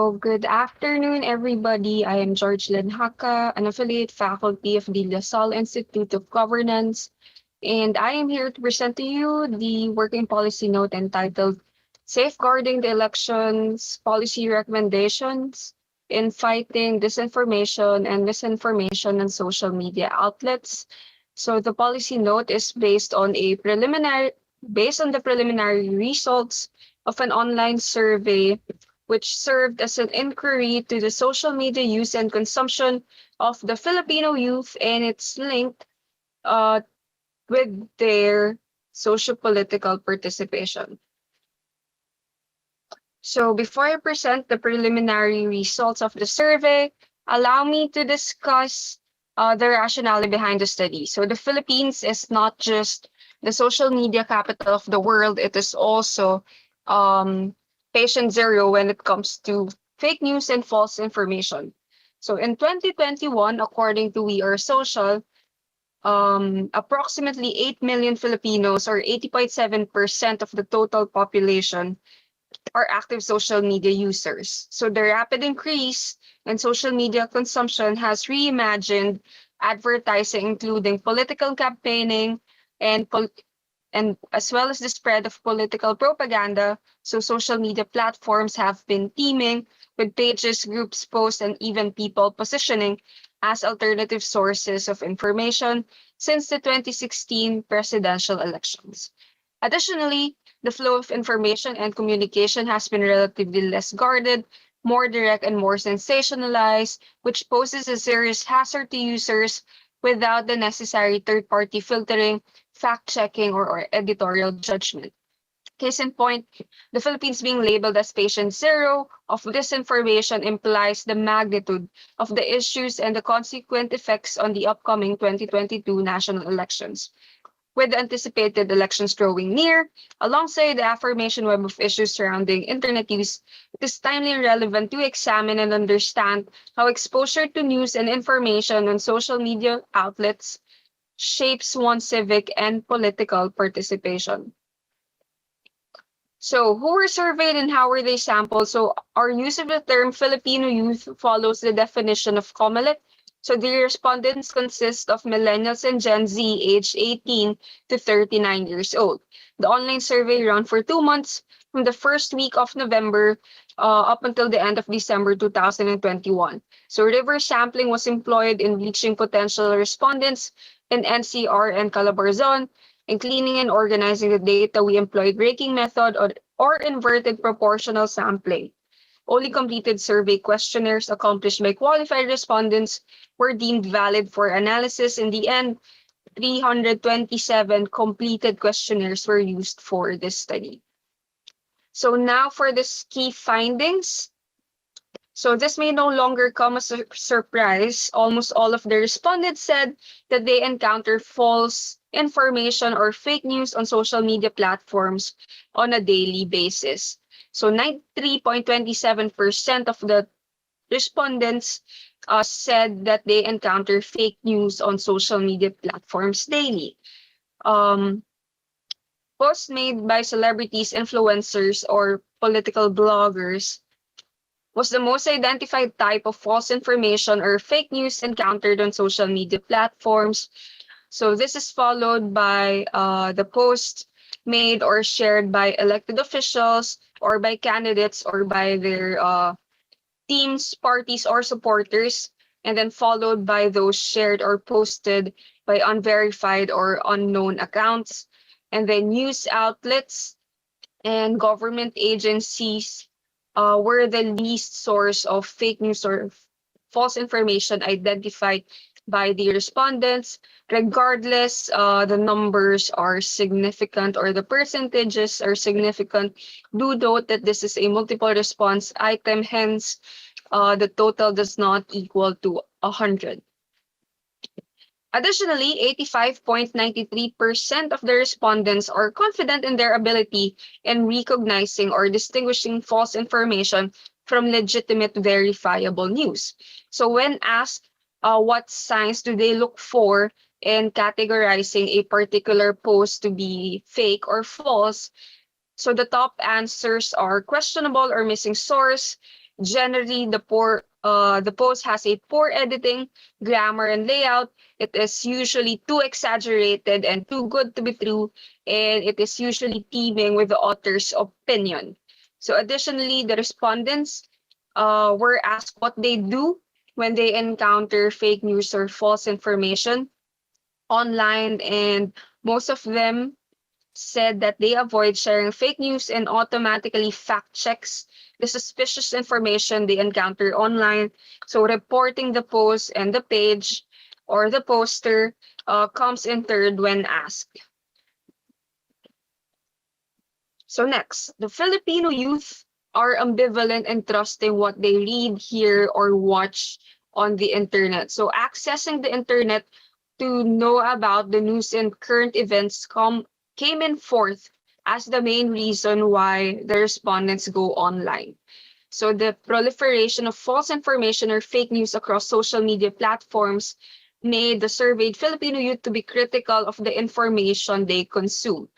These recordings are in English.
So, good afternoon, everybody. I am Georgeline Jaca, an affiliate faculty of the Salle Institute of Governance, and I am here to present to you the working policy note entitled Safeguarding the Elections Policy Recommendations in Fighting Disinformation and Misinformation on Social Media Outlets. So, the policy note is based on the preliminary results of an online survey which served as an inquiry to the social media use and consumption of the Filipino youth and its link uh, with their socio-political participation. So before I present the preliminary results of the survey, allow me to discuss the rationale behind the study. So the Philippines is not just the social media capital of the world, it is also patient zero when it comes to fake news and false information. So in 2021, according to We Are Social, approximately 8 million Filipinos, or 80.7% of the total population, are active social media users. So the rapid increase in social media consumption has reimagined advertising, including political campaigning and and as well as the spread of political propaganda. So social media platforms have been teeming with pages, groups, posts, and even people positioning as alternative sources of information since the 2016 presidential elections. Additionally, the flow of information and communication has been relatively less guarded, more direct, and more sensationalized, which poses a serious hazard to users without the necessary third-party filtering, fact-checking, or editorial judgment. Case in point, the Philippines being labeled as patient zero of disinformation implies the magnitude of the issues and the consequent effects on the upcoming 2022 national elections. With the anticipated elections drawing near, alongside the affirmation web of issues surrounding internet use, it is timely and relevant to examine and understand how exposure to news and information on social media outlets shapes one's civic and political participation. So, who were surveyed and how were they sampled? So, our use of the term Filipino youth follows the definition of COMELEC. So, the respondents consist of millennials and Gen Z aged 18 to 39 years old. The online survey ran for 2 months from the first week of November up until the end of December 2021. So, reverse sampling was employed in reaching potential respondents in NCR and Calabarzon. In cleaning and organizing the data, we employed raking method or inverted proportional sampling. Only completed survey questionnaires accomplished by qualified respondents were deemed valid for analysis. In the end, 327 completed questionnaires were used for this study. So now for the key findings. So this may no longer come as a surprise. Almost all of the respondents said that they encounter false information or fake news on social media platforms on a daily basis. So 93.27% of the respondents said that they encounter fake news on social media platforms daily. Um, Posts made by celebrities, influencers, or political bloggers was the most identified type of false information or fake news encountered on social media platforms. So this is followed by the post made or shared by elected officials or by candidates or by their teams, parties, or supporters, and then followed by those shared or posted by unverified or unknown accounts. And then news outlets and government agencies were the least source of fake news or false information identified by the respondents. Regardless, the numbers are significant or the percentages are significant. Do note that this is a multiple response item, hence the total does not equal to 100. Additionally, 85.93% of the respondents are confident in their ability in recognizing or distinguishing false information from legitimate verifiable news. So when asked what signs do they look for in categorizing a particular post to be fake or false, so the top answers are questionable or missing source, Generally, the post has a poor editing, grammar, and layout. It is usually too exaggerated and too good to be true, and it is usually teeming with the author's opinion. So additionally, the respondents were asked what they do when they encounter fake news or false information online, and most of them said that they avoid sharing fake news and automatically fact checks the suspicious information they encounter online. So reporting the post and the page or the poster comes in third when asked. So next, the Filipino youth are ambivalent in trusting what they read, hear, or watch on the internet. So accessing the internet to know about the news and current events came in fourth as the main reason why the respondents go online. So the proliferation of false information or fake news across social media platforms made the surveyed Filipino youth to be critical of the information they consume.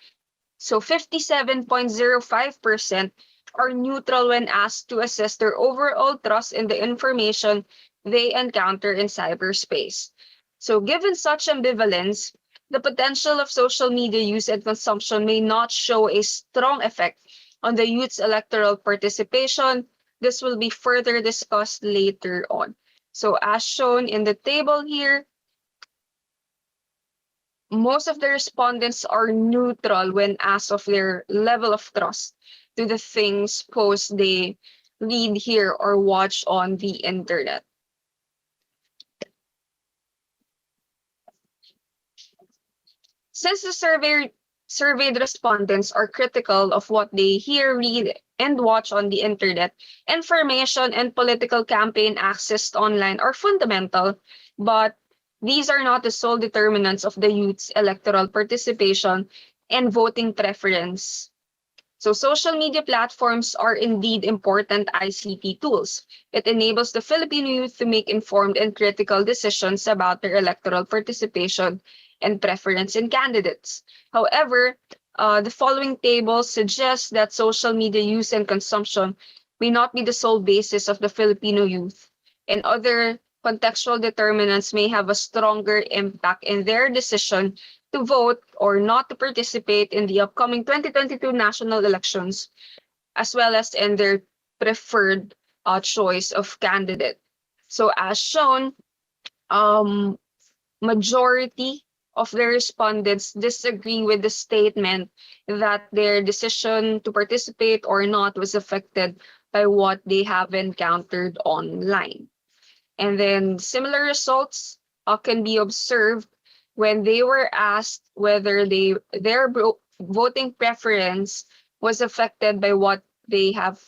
So 57.05% are neutral when asked to assess their overall trust in the information they encounter in cyberspace. So given such ambivalence, the potential of social media use and consumption may not show a strong effect on the youth's electoral participation. This will be further discussed later on. So as shown in the table here, most of the respondents are neutral when asked of their level of trust to the things posts they read, hear, or watch on the internet. Since the surveyed respondents are critical of what they hear, read, and watch on the internet, information and political campaign accessed online are fundamental, but these are not the sole determinants of the youth's electoral participation and voting preference. So social media platforms are indeed important ICT tools. It enables the Filipino youth to make informed and critical decisions about their electoral participation and preference in candidates. However, the following table suggests that social media use and consumption may not be the sole basis of the Filipino youth, and other contextual determinants may have a stronger impact in their decision to vote or not to participate in the upcoming 2022 national elections, as well as in their preferred choice of candidate. So as shown, um, majority of the respondents disagree with the statement that their decision to participate or not was affected by what they have encountered online. And then similar results can be observed when they were asked whether their voting preference was affected by what they have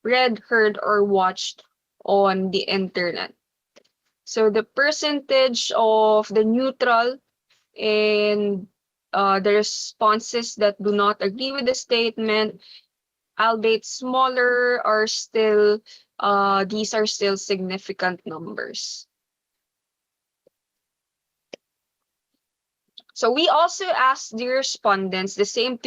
read, heard, or watched on the internet. So the percentage of the neutral and the responses that do not agree with the statement, albeit smaller, are still these are still significant numbers. So we also asked the respondents the same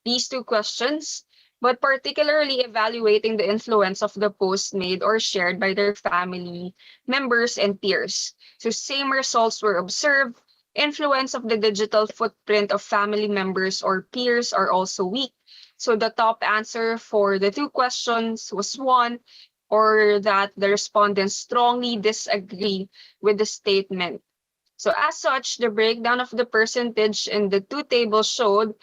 these two questions, but particularly evaluating the influence of the post made or shared by their family members and peers. So same results were observed. Influence of the digital footprint of family members or peers are also weak. So the top answer for the two questions was one, or that the respondents strongly disagree with the statement. So as such, the breakdown of the percentage in the two tables showed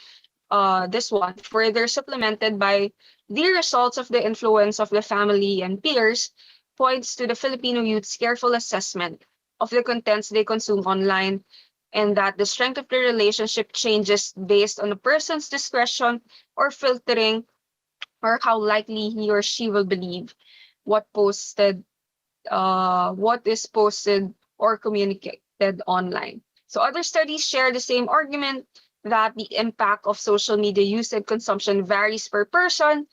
this one, further supplemented by the results of the influence of the family and peers, points to the Filipino youth's careful assessment of the contents they consume online, and that the strength of the relationship changes based on a person's discretion or filtering, or how likely he or she will believe what what is posted or communicated online. So other studies share the same argument that the impact of social media use and consumption varies per person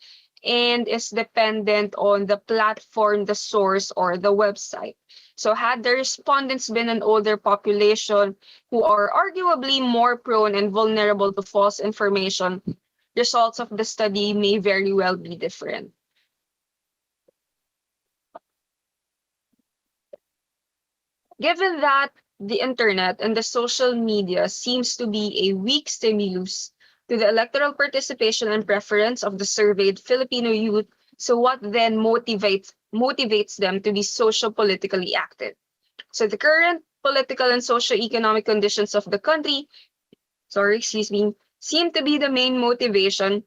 and is dependent on the platform, the source, or the website. So had the respondents been an older population who are arguably more prone and vulnerable to false information, results of the study may very well be different. Given that the internet and the social media seems to be a weak stimulus to the electoral participation and preference of the surveyed Filipino youth, so what then motivates them to be social politically active? So the current political and socio-economic conditions of the country, seem to be the main motivation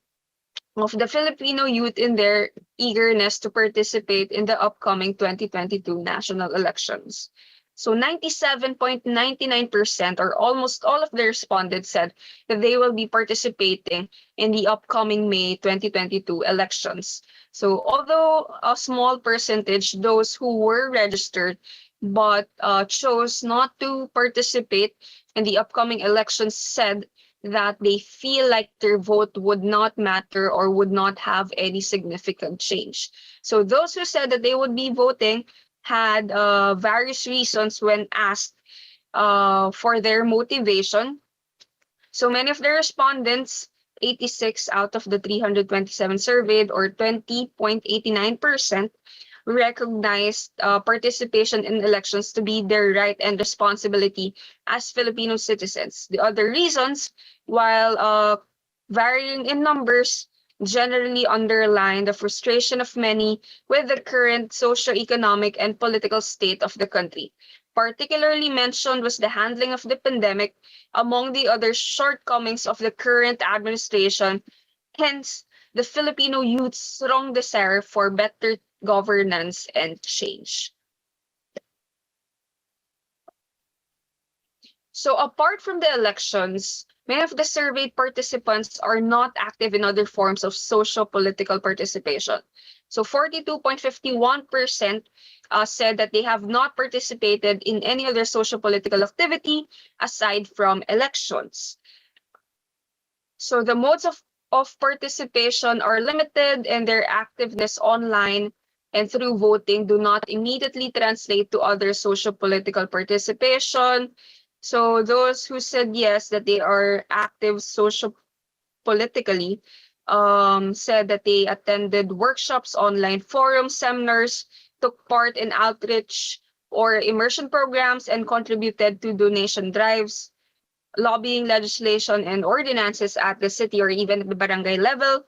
of the Filipino youth in their eagerness to participate in the upcoming 2022 national elections. So 97.99%, or almost all of the respondents, said that they will be participating in the upcoming May 2022 elections. So although a small percentage, those who were registered but chose not to participate in the upcoming elections, said that they feel like their vote would not matter or would not have any significant change. So those who said that they would be voting had various reasons when asked for their motivation. So many of the respondents, 86 out of the 327 surveyed, or 20.89%, recognized participation in elections to be their right and responsibility as Filipino citizens. The other reasons, while varying in numbers, generally underline the frustration of many with the current socio-economic and political state of the country. Particularly mentioned was the handling of the pandemic, among the other shortcomings of the current administration. Hence, the Filipino youth's strong desire for better governance and change. So apart from the elections, many of the surveyed participants are not active in other forms of social political participation. So 42.51% said that they have not participated in any other social political activity aside from elections. So the modes of participation are limited, and their activeness online and through voting do not immediately translate to other social political participation. So those who said yes, that they are active social politically, said that they attended workshops, online forums, seminars, took part in outreach or immersion programs, and contributed to donation drives, lobbying legislation and ordinances at the city or even at the barangay level,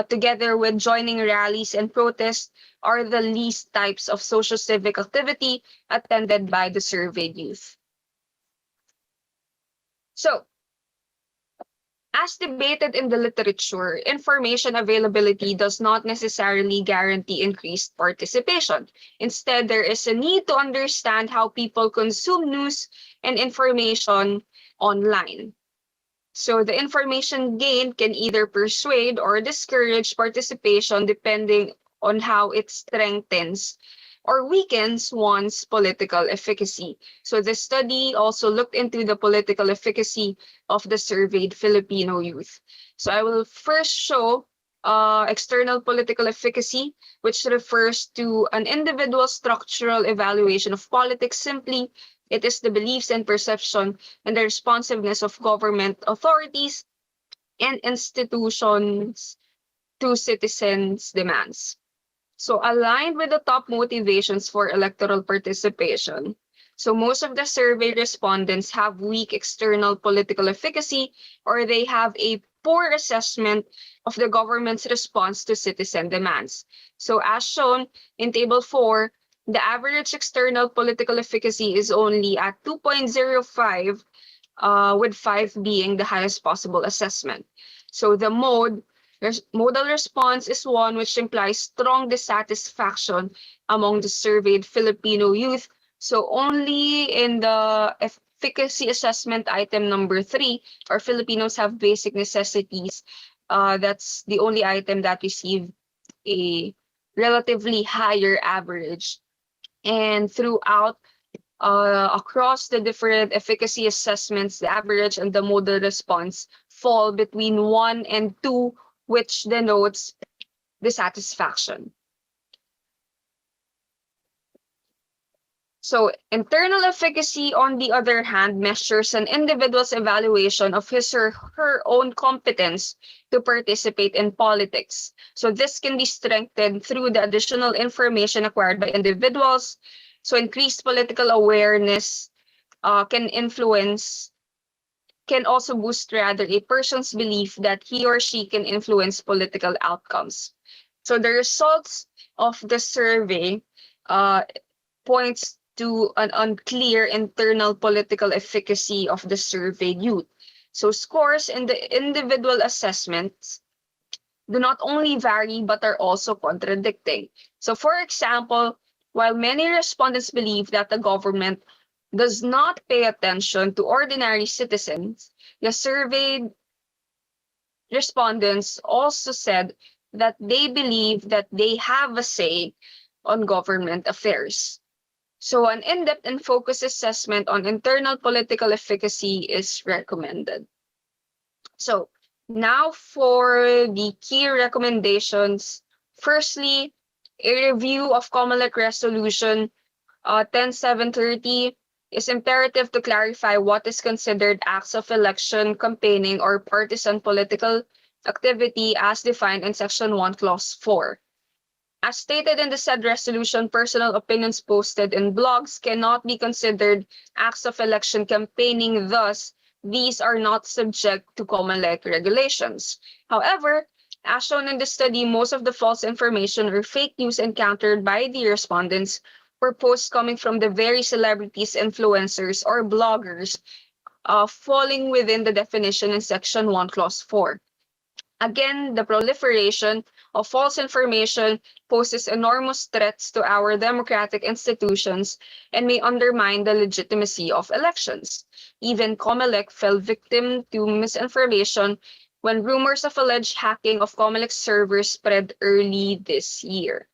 together with joining rallies and protests, are the least types of social civic activity attended by the surveyed youth. So, as debated in the literature, information availability does not necessarily guarantee increased participation. Instead, there is a need to understand how people consume news and information online. So the information gained can either persuade or discourage participation depending on how it strengthens or weakens one's political efficacy. So the study also looked into the political efficacy of the surveyed Filipino youth. So I will first show external political efficacy, which refers to an individual structural evaluation of politics. Simply, it is the beliefs and perception and the responsiveness of government authorities and institutions to citizens' demands. So aligned with the top motivations for electoral participation. So most of the survey respondents have weak external political efficacy, or they have a poor assessment of the government's response to citizen demands. So as shown in Table 4, the average external political efficacy is only at 2.05, with 5 being the highest possible assessment. So the modal response is one which implies strong dissatisfaction among the surveyed Filipino youth. So only in the efficacy assessment item number 3, or Filipinos have basic necessities, that's the only item that received a relatively higher average. And throughout, across the different efficacy assessments, the average and the modal response fall between 1 and 2, which denotes dissatisfaction. So internal efficacy, on the other hand, measures an individual's evaluation of his or her own competence to participate in politics. So this can be strengthened through the additional information acquired by individuals, So increased political awareness can also boost rather a person's belief that he or she can influence political outcomes. So the results of the survey uh, points to an unclear internal political efficacy of the surveyed youth. So scores in the individual assessments do not only vary but are also contradicting. So for example, while many respondents believe that the government does not pay attention to ordinary citizens, the surveyed respondents also said that they believe that they have a say on government affairs. So an in-depth and focused assessment on internal political efficacy is recommended. So now for the key recommendations. Firstly, a review of COMELEC Resolution 10730 is imperative to clarify what is considered acts of election, campaigning, or partisan political activity as defined in Section 1, Clause 4. As stated in the said resolution, personal opinions posted in blogs cannot be considered acts of election campaigning. Thus, these are not subject to COMELEC regulations. However, as shown in the study, most of the false information or fake news encountered by the respondents were posts coming from the very celebrities, influencers, or bloggers falling within the definition in Section 1, Clause 4. Again, the proliferation of false information poses enormous threats to our democratic institutions and may undermine the legitimacy of elections. Even COMELEC fell victim to misinformation when rumors of alleged hacking of COMELEC servers spread early this year.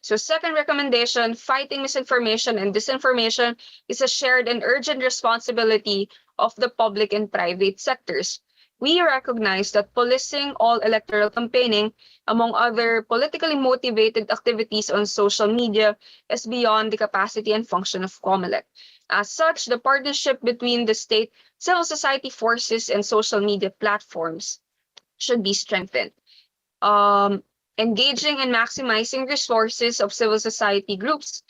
So second recommendation, fighting misinformation and disinformation is a shared and urgent responsibility of the public and private sectors. We recognize that policing all electoral campaigning, among other politically motivated activities on social media, is beyond the capacity and function of COMELEC. As such, the partnership between the state, civil society forces, and social media platforms should be strengthened. Engaging and maximizing resources of civil society groups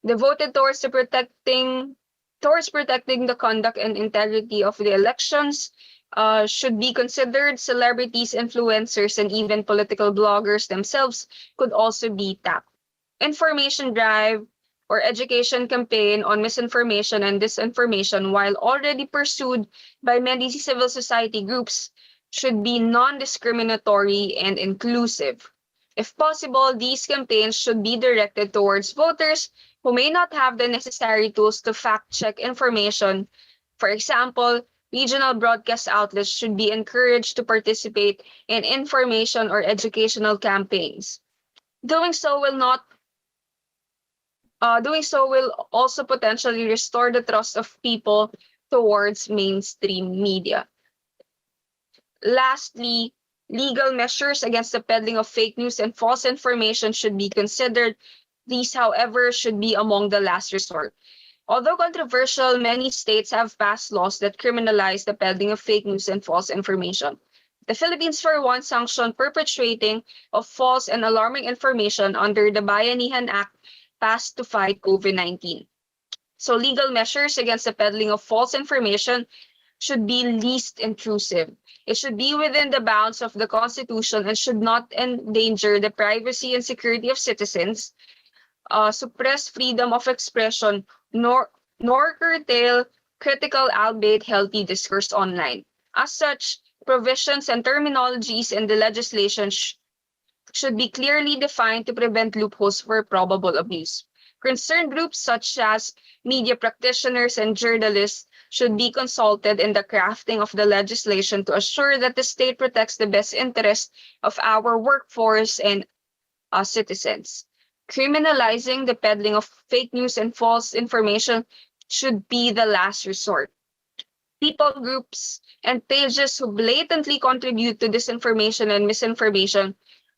devoted towards protecting the conduct and integrity of the elections should be considered. Celebrities, influencers, and even political bloggers themselves could also be tapped. Information drive or education campaign on misinformation and disinformation, while already pursued by many civil society groups, should be non-discriminatory and inclusive. If possible, these campaigns should be directed towards voters who may not have the necessary tools to fact-check information. For example, regional broadcast outlets should be encouraged to participate in information or educational campaigns. Doing so will not Doing so will also potentially restore the trust of people towards mainstream media. Lastly, legal measures against the peddling of fake news and false information should be considered. These, however, should be among the last resort. Although controversial, many states have passed laws that criminalize the peddling of fake news and false information. The Philippines, for one, sanctioned perpetuating of false and alarming information under the Bayanihan Act passed to fight COVID-19. So legal measures against the peddling of false information should be least intrusive. It should be within the bounds of the Constitution and should not endanger the privacy and security of citizens, suppress freedom of expression, nor curtail critical albeit healthy discourse online. As such, provisions and terminologies in the legislation should be clearly defined to prevent loopholes for probable abuse. Concerned groups such as media practitioners and journalists should be consulted in the crafting of the legislation to assure that the state protects the best interests of our workforce and citizens. Criminalizing the peddling of fake news and false information should be the last resort. People, groups, and pages who blatantly contribute to disinformation and misinformation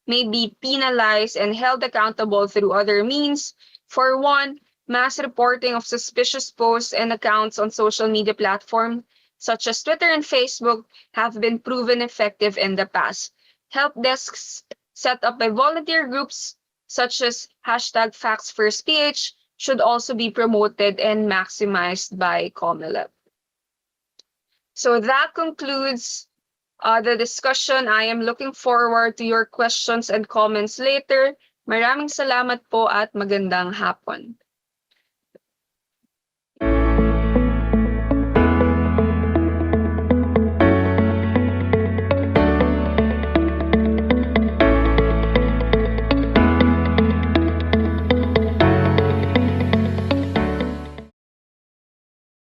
may be penalized and held accountable through other means. For one, mass reporting of suspicious posts and accounts on social media platforms such as Twitter and Facebook have been proven effective in the past. Help desks set up by volunteer groups such as #FactsFirstPH should also be promoted and maximized by COMELEC. So that concludes the discussion. I am looking forward to your questions and comments later. Maraming salamat po at magandang hapon.